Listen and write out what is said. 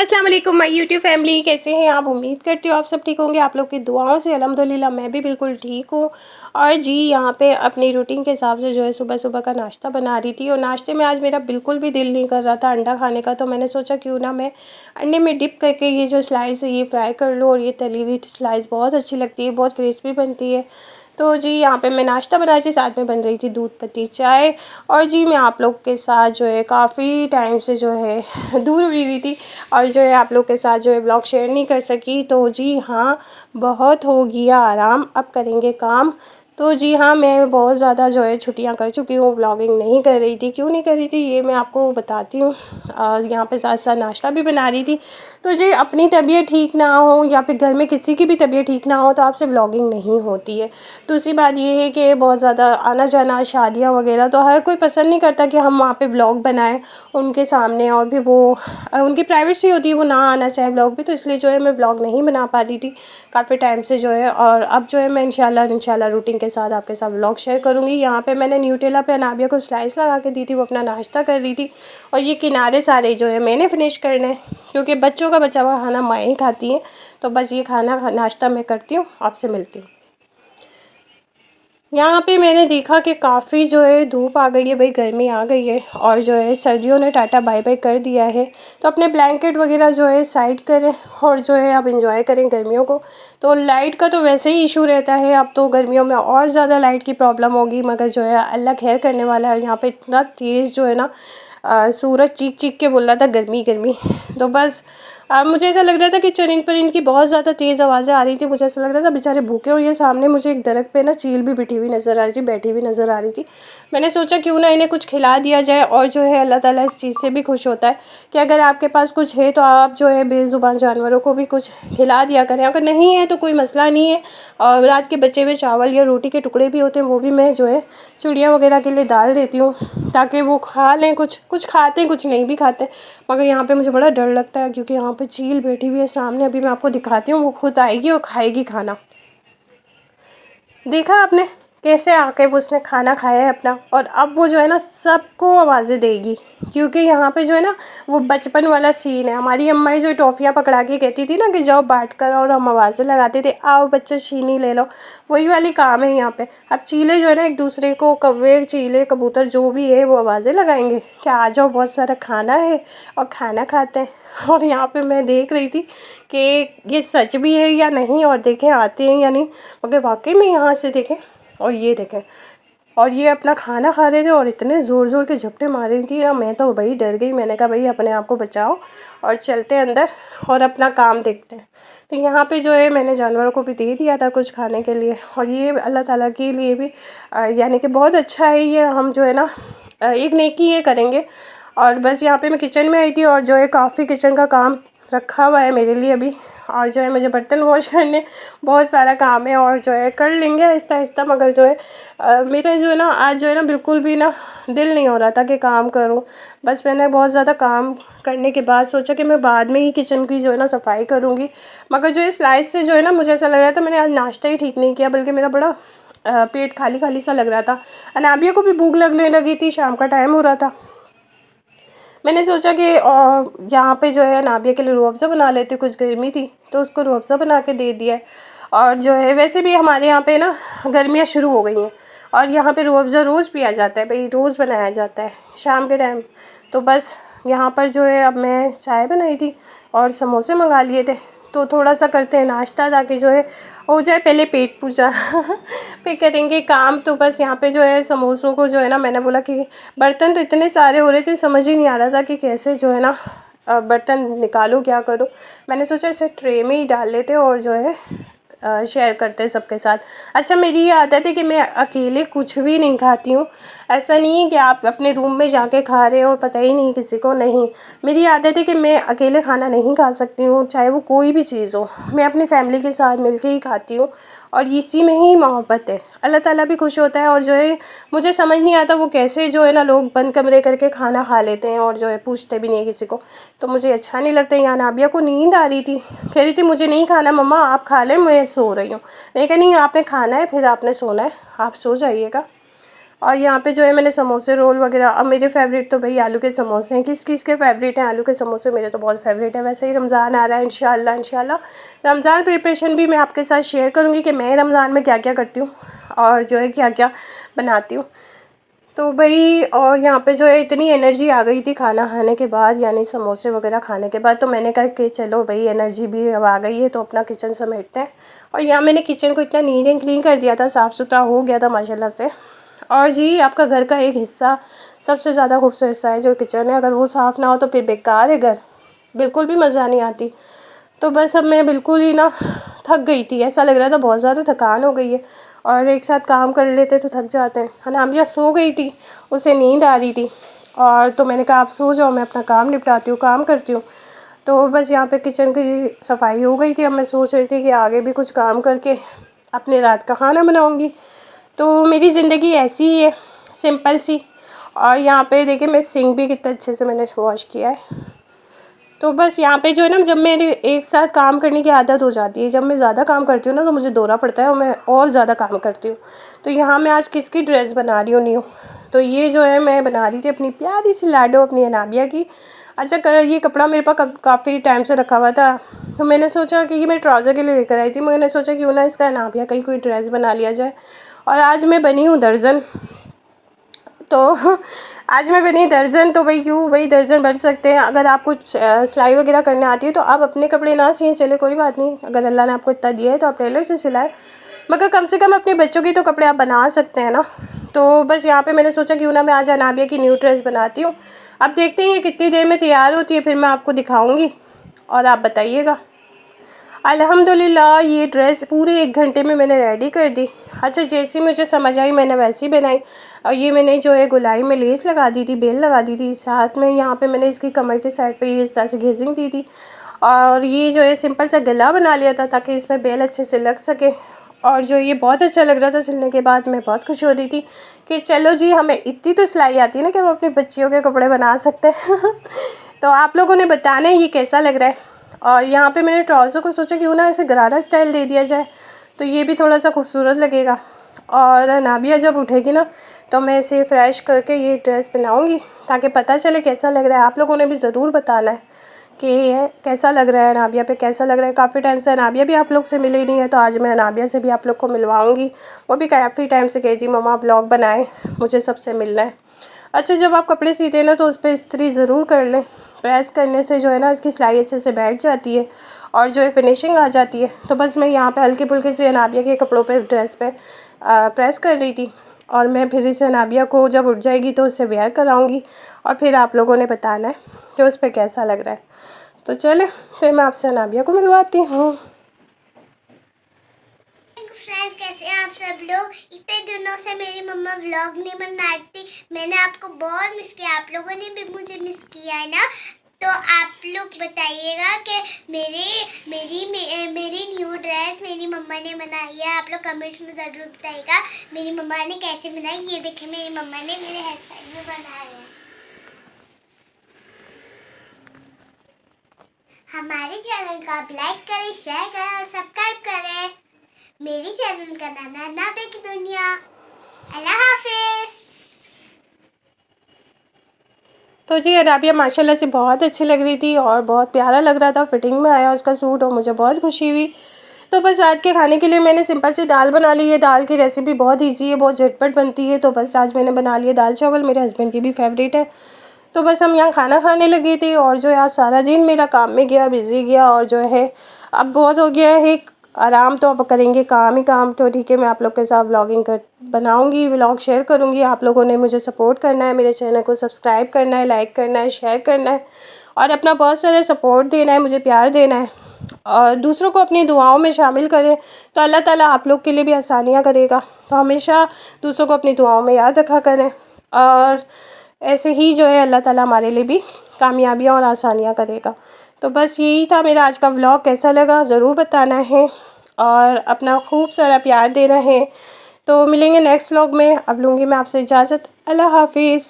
अस्सलाम वालेकुम my YouTube family, कैसे हैं आप। उम्मीद करती हूँ आप सब ठीक होंगे। आप लोग की दुआओं से अल्हम्दुलिल्लाह मैं भी बिल्कुल ठीक हूँ। और जी यहाँ पे अपनी रूटीन के हिसाब से जो है सुबह सुबह का नाश्ता बना रही थी। और नाश्ते में आज मेरा बिल्कुल भी दिल नहीं कर रहा था अंडा खाने का, तो मैंने सोचा क्यों ना मैं अंडे में डिप करके ये जो स्लाइस है ये फ्राई कर लूँ। और ये तली हुई स्लाइस बहुत अच्छी लगती है, बहुत क्रिस्पी बनती है। तो जी यहाँ पे मैं नाश्ता बना रही थी, साथ में बन रही थी दूध पत्ती चाय। और जी मैं आप लोग के साथ जो है काफ़ी टाइम से जो है दूर हुई थी और जो है आप लोग के साथ जो है ब्लॉग शेयर नहीं कर सकी। तो जी हाँ, बहुत हो गया आराम, अब करेंगे काम। तो जी हाँ, मैं बहुत ज़्यादा जो है छुट्टियां कर चुकी हूँ, ब्लॉगिंग नहीं कर रही थी। क्यों नहीं कर रही थी ये मैं आपको बताती हूँ। यहाँ पे साथ साथ नाश्ता भी बना रही थी। तो जी अपनी तबीयत ठीक ना हो या फिर घर में किसी की भी तबीयत ठीक ना हो तो आपसे ब्लॉगिंग नहीं होती है। दूसरी बात ये है कि बहुत ज़्यादा आना जाना, शादियाँ वगैरह, तो हर कोई पसंद नहीं करता कि हम वहाँ पे ब्लॉग बनाएं उनके सामने। और भी वो उनकी प्राइवेसी होती है, वो ना आना चाहे ब्लॉग भी, तो इसलिए जो है मैं ब्लॉग नहीं बना पा रही थी काफ़ी टाइम से जो है। और अब जो है मैं इंशाल्लाह रूटीन के साथ आपके साथ ब्लॉग शेयर करूँगी। यहाँ पे मैंने न्यूटेला पे अनाबिया को स्लाइस लगा के दी थी, वो अपना नाश्ता कर रही थी। और ये किनारे सारे जो है मैंने फिनिश करने हैं, क्योंकि बच्चों का बचा हुआ खाना माँ ही खाती हैं। तो बस ये खाना नाश्ता मैं करती हूँ, आपसे मिलती हूँ। यहाँ पे मैंने देखा कि काफ़ी जो है धूप आ गई है, भाई गर्मी आ गई है और जो है सर्दियों ने टाटा बाय बाय कर दिया है। तो अपने ब्लैंकेट वगैरह जो है साइड करें और जो है अब इंजॉय करें गर्मियों को। तो लाइट का तो वैसे ही इशू रहता है, अब तो गर्मियों में और ज़्यादा लाइट की प्रॉब्लम होगी, मगर जो है अल्लाह खैर करने वाला है। यहाँ पे इतना तेज़ जो है ना सूरज चीख चीख के बोल रहा था गर्मी गर्मी। तो बस मुझे ऐसा लग रहा था कि चरिंद परिंद की बहुत ज़्यादा तेज़ आवाज़ें आ रही थी। मुझे ऐसा लग रहा था बेचारे भूखे हुए हैं। सामने मुझे एक दरख्त पे ना चील भी बिठी हुई नज़र आ रही थी, बैठी हुई नज़र आ रही थी। मैंने सोचा क्यों ना इन्हें कुछ खिला दिया जाए। और जो है अल्लाह ताला इस चीज़ से भी खुश होता है कि अगर आपके पास कुछ है तो आप जो है बेज़ुबान जानवरों को भी कुछ खिला दिया करें। अगर नहीं है तो कोई मसला नहीं है। और रात के बचे हुए चावल या रोटी के टुकड़े भी होते हैं, वो भी मैं जो है चिड़िया वगैरह के लिए डाल देती हूँ ताकि वो खा लें। कुछ खाते हैं, कुछ नहीं भी खाते। मगर यहाँ पे मुझे बड़ा डर लगता है क्योंकि यहाँ पे चील बैठी हुई है सामने। अभी मैं आपको दिखाती हूँ, वो खुद आएगी और खाएगी खाना। देखा आपने कैसे आके वो उसने खाना खाया है अपना। और अब वो जो है ना सबको आवाज़ें देगी, क्योंकि यहाँ पे जो है ना वो बचपन वाला सीन है। हमारी अम्मा जो टॉफ़ियाँ पकड़ा के कहती थी ना कि जाओ बांट कर, और हम आवाज़ें लगाते थे आओ बच्चे शीनी ले लो, वही वाली काम है यहाँ पे। अब चीले जो है ना एक दूसरे को, कौवे चीले कबूतर जो भी है, वो आवाज़ें लगाएंगे कि आ जाओ बहुत सारा खाना है और खाना खाते हैं। और यहाँ पे मैं देख रही थी कि ये सच भी है या नहीं, और देखें आते हैं या नहीं। मगर वाकई में यहाँ से देखें और ये देखें, और ये अपना खाना खा रहे थे और इतने ज़ोर ज़ोर के झपटे मार रही थी ना, मैं तो भाई डर गई। मैंने कहा भाई अपने आप को बचाओ और चलते हैं अंदर और अपना काम देखते हैं। तो यहाँ पे जो है मैंने जानवरों को भी दे दिया था कुछ खाने के लिए। और ये अल्लाह ताला के लिए भी यानी कि बहुत अच्छा है ये। हम जो है ना एक नेकी ये करेंगे। और बस यहाँ पे मैं किचन में आई थी और जो है काफ़ी किचन का काम रखा हुआ है मेरे लिए अभी। और जो है मुझे बर्तन वॉश करने बहुत सारा काम है और जो है कर लेंगे आहिस्ता आहिस्ता। मगर जो है मेरा जो है ना आज जो है ना बिल्कुल भी ना दिल नहीं हो रहा था कि काम करूं। बस मैंने बहुत ज़्यादा काम करने के बाद सोचा कि मैं बाद में ही किचन की जो है ना सफाई करूंगी। मगर जो है स्लाइस से जो है ना मुझे ऐसा लग रहा था मैंने आज नाश्ता ही ठीक नहीं किया, बल्कि मेरा बड़ा पेट खाली खाली सा लग रहा था। अनाबिया को भी भूख लगने लगी थी, शाम का टाइम हो रहा था। मैंने सोचा कि यहाँ पे जो है नाबिया के लिए रूह अफ़ज़ा बना लेती, कुछ गर्मी थी तो उसको रूह अफ़ज़ा बना के दे दिया है। और जो है वैसे भी हमारे यहाँ पे ना गर्मियाँ शुरू हो गई हैं और यहाँ पे रूह अफ़ज़ा रोज़ पिया जाता है, भाई रोज़ बनाया जाता है शाम के टाइम। तो बस यहाँ पर जो है अब मैं चाय बनाई थी और समोसे मंगा लिए थे। तो थोड़ा सा करते हैं नाश्ता ताकि जो है हो जाए, पहले पेट पूजा फिर करेंगे काम। तो बस यहाँ पे जो है समोसों को जो है ना मैंने बोला कि बर्तन तो इतने सारे हो रहे थे, समझ ही नहीं आ रहा था कि कैसे जो है ना बर्तन निकालूं, क्या करूं। मैंने सोचा इसे ट्रे में ही डाल लेते और जो है शेयर करते हैं सबके साथ। अच्छा मेरी ये आदत है कि मैं अकेले कुछ भी नहीं खाती हूँ। ऐसा नहीं है कि आप अपने रूम में जाके खा रहे हो और पता ही नहीं किसी को, नहीं। मेरी आदत है कि मैं अकेले खाना नहीं खा सकती हूँ, चाहे वो कोई भी चीज़ हो। मैं अपनी फैमिली के साथ मिलके ही खाती हूँ और इसी में ही मोहब्बत है। अल्लाह ताला भी खुश होता है। और जो है मुझे समझ नहीं आता वो कैसे जो है ना लोग बंद कमरे करके खाना खा लेते हैं और जो है पूछते भी नहीं है किसी को। तो मुझे अच्छा नहीं लगता। यहाँ नाबिया को नींद आ रही थी, कह रही थी मुझे नहीं खाना मम्मा, आप खा लें, मैं सो रही हूँ। मैं कहा नहीं आपने खाना है फिर आपने सोना है, आप सो जाइएगा। और यहाँ पे जो है मैंने समोसे रोल वगैरह, अब मेरे फेवरेट तो भाई आलू के समोसे हैं। किस किस के फेवरेट हैं आलू के समोसे, मेरे तो बहुत फेवरेट है। वैसे ही रमज़ान आ रहा है इंशाल्लाह इंशाल्लाह रमज़ान प्रिपरेशन भी मैं आपके साथ शेयर करूँगी कि मैं रमज़ान में क्या क्या करती हूँ और जो है क्या क्या बनाती हूँ। तो भाई और यहाँ पे जो है इतनी एनर्जी आ गई थी खाना खाने के बाद, यानी समोसे वगैरह खाने के बाद, तो मैंने कहा कि चलो भाई एनर्जी भी अब आ गई है तो अपना किचन समेटते हैं। और यहाँ मैंने किचन को इतना नीट एंड क्लीन कर दिया था, साफ़ सुथरा हो गया था माशाल्लाह से। और जी आपका घर का एक हिस्सा सबसे ज़्यादा खूबसूरत हिस्सा है जो किचन है, अगर वो साफ़ ना हो तो फिर बेकार है घर, बिल्कुल भी मज़ा नहीं आती। तो बस अब मैं बिल्कुल ही ना थक गई थी, ऐसा लग रहा था बहुत ज़्यादा थकान हो गई है, और एक साथ काम कर लेते तो थक जाते हैं। अनामिया सो गई थी, उसे नींद आ रही थी, और तो मैंने कहा आप सो जाओ, मैं अपना काम निपटाती हूँ, काम करती हूँ। तो बस यहाँ पे किचन की सफाई हो गई थी। अब मैं सोच रही थी कि आगे भी कुछ काम करके अपने रात का खाना बनाऊँगी। तो मेरी ज़िंदगी ऐसी ही है, सिंपल सी। और यहाँ पे देखिए मैं सिंक भी कितना अच्छे से मैंने वॉश किया है। तो बस यहाँ पे जो है ना, जब मेरी एक साथ काम करने की आदत हो जाती है, जब मैं ज़्यादा काम करती हूँ ना तो मुझे दौरा पड़ता है और मैं और ज़्यादा काम करती हूँ। तो यहाँ मैं आज किसकी ड्रेस बना रही हूँ न्यू, तो ये जो है मैं बना रही थी अपनी प्यारी सी लाडो, अपनी अनाबिया की। अच्छा ये कपड़ा मेरे पास काफ़ी टाइम से रखा हुआ था, तो मैंने सोचा कि ये मैं ट्राउज़र के लिए लेकर आई थी, मैंने सोचा क्यों ना इसका अनाबिया का ही कोई ड्रेस बना लिया जाए। और आज मैं बनी हूँ दर्जन। तो आज मैं बनी दर्जन। तो भाई क्यों भाई दर्जन बन सकते हैं, अगर आपको सिलाई वगैरह करने आती है तो आप अपने कपड़े ना सिएं, चले कोई बात नहीं, अगर अल्लाह ने आपको इतना दिया है तो आप टेलर से सिलाएं, मगर कम से कम अपने बच्चों की तो कपड़े आप बना सकते हैं ना। तो बस यहाँ पे मैंने सोचा क्यों ना मैं आज अनाबिया की न्यू ड्रेस बनाती हूँ। अब देखते हैं ये कितनी देर में तैयार होती है, फिर मैं आपको दिखाऊँगी और आप बताइएगा। अल्हम्दुलिल्लाह ये ड्रेस पूरे 1 घंटे में मैंने रेडी कर दी। अच्छा जैसी मुझे समझ आई मैंने वैसी बनाई। और ये मैंने जो है गोलाई में लेस लगा दी थी, बेल लगा दी थी, साथ में यहाँ पे मैंने इसकी कमर के साइड पे ये इस तरह से घेजिंग दी थी। और ये जो है सिंपल सा गला बना लिया था ताकि इसमें बेल अच्छे से लग सके। और जो ये बहुत अच्छा लग रहा था सिलने के बाद, मैं बहुत खुश हो रही थी कि चलो जी हमें इतनी तो सिलाई आती है ना कि हम अपनी बच्चियों के कपड़े बना सकते हैं। तो आप लोगों ने बताना है ये कैसा लग रहा है। और यहाँ पे मैंने ट्राउज़र को सोचा क्यों ना ऐसे गरारा स्टाइल दे दिया जाए, तो ये भी थोड़ा सा खूबसूरत लगेगा। और नाबिया जब उठेगी ना तो मैं इसे फ्रेश करके ये ड्रेस पहनाऊँगी ताकि पता चले कैसा लग रहा है। आप लोगों ने भी ज़रूर बताना है कि ये कैसा लग रहा है, नाबिया पे कैसा लग रहा है। काफ़ी टाइम से नाबिया भी आप लोग से मिली नहीं है, तो आज मैं नाबिया से भी आप लोग को मिलवाऊँगी। वो भी काफ़ी टाइम से कहती मम्मा ब्लॉग बनाए, मुझे सबसे मिलना है। अच्छा जब आप कपड़े सीते हैं ना तो उस पर इस्त्री ज़रूर कर लें, प्रेस करने से जो है ना इसकी सिलाई अच्छे से बैठ जाती है और जो है फिनिशिंग आ जाती है। तो बस मैं यहाँ पे हल्के फुल्के से अनाबिया के कपड़ों पे ड्रेस पे प्रेस कर रही थी, और मैं फिर इस अनाबिया को जब उठ जाएगी तो उससे वेयर कराऊँगी, और फिर आप लोगों ने बताना है कि उस पर कैसा लग रहा है। तो चले फिर मैं आपसे अनाबिया को मिलवाती हूँ। फ्रेंड्स कैसे हैं आप सब लोग। इतने दिनों से मेरी मम्मा व्लॉग नहीं बनाई थी, मैंने आपको बहुत मिस किया, आप लोगों ने भी मुझे मिस किया है ना। तो आप लोग बताइएगा कि मेरी न्यू ड्रेस मेरी मम्मा ने बनाई है। आप लोग कमेंट्स में ज़रूर बताइएगा मेरी मम्मा ने कैसे बनाई। ये देखिए मेरी मम्मा ने मेरे हेयर स्टाइल में बनाया है। हमारे चैनल को आप लाइक करें, शेयर करें और सब्सक्राइब करें। मेरी चैनल का नाम है नाबे की दुनिया। अल्लाह हाफिज़। तो जी अनाबिया माशाल्लाह से बहुत अच्छी लग रही थी और बहुत प्यारा लग रहा था, फिटिंग में आया उसका सूट और मुझे बहुत खुशी हुई। तो बस रात के खाने के लिए मैंने सिंपल सी दाल बना ली है। दाल की रेसिपी बहुत इजी है, बहुत झटपट बनती है। तो बस आज मैंने बना लिया दाल चावल, मेरे हस्बैंड की भी फेवरेट है। तो बस हम यहाँ खाना खाने लगे थे, और जो है आज सारा दिन मेरा काम में गया, बिज़ी गया, और जो है अब बहुत हो गया है आराम, तो अब करेंगे काम ही काम। तो ठीक है मैं आप लोग के साथ व्लॉगिंग बनाऊंगी, व्लॉग शेयर करूंगी। आप लोगों ने मुझे सपोर्ट करना है, मेरे चैनल को सब्सक्राइब करना है, लाइक करना है, शेयर करना है, और अपना बहुत सारा सपोर्ट देना है, मुझे प्यार देना है, और दूसरों को अपनी दुआओं में शामिल करें तो अल्लाह ताला आप लोग के लिए भी आसानियाँ करेगा। तो हमेशा दूसरों को अपनी दुआओं में याद रखा करें, और ऐसे ही जो है अल्लाह ताला हमारे लिए भी कामयाबियाँ और आसानियाँ करेगा। तो बस यही था मेरा आज का व्लॉग, कैसा लगा ज़रूर बताना है, और अपना खूब सारा प्यार देना है। तो मिलेंगे नेक्स्ट व्लॉग में। अब लूँगी मैं आपसे इजाज़त। अल्लाह हाफिज़।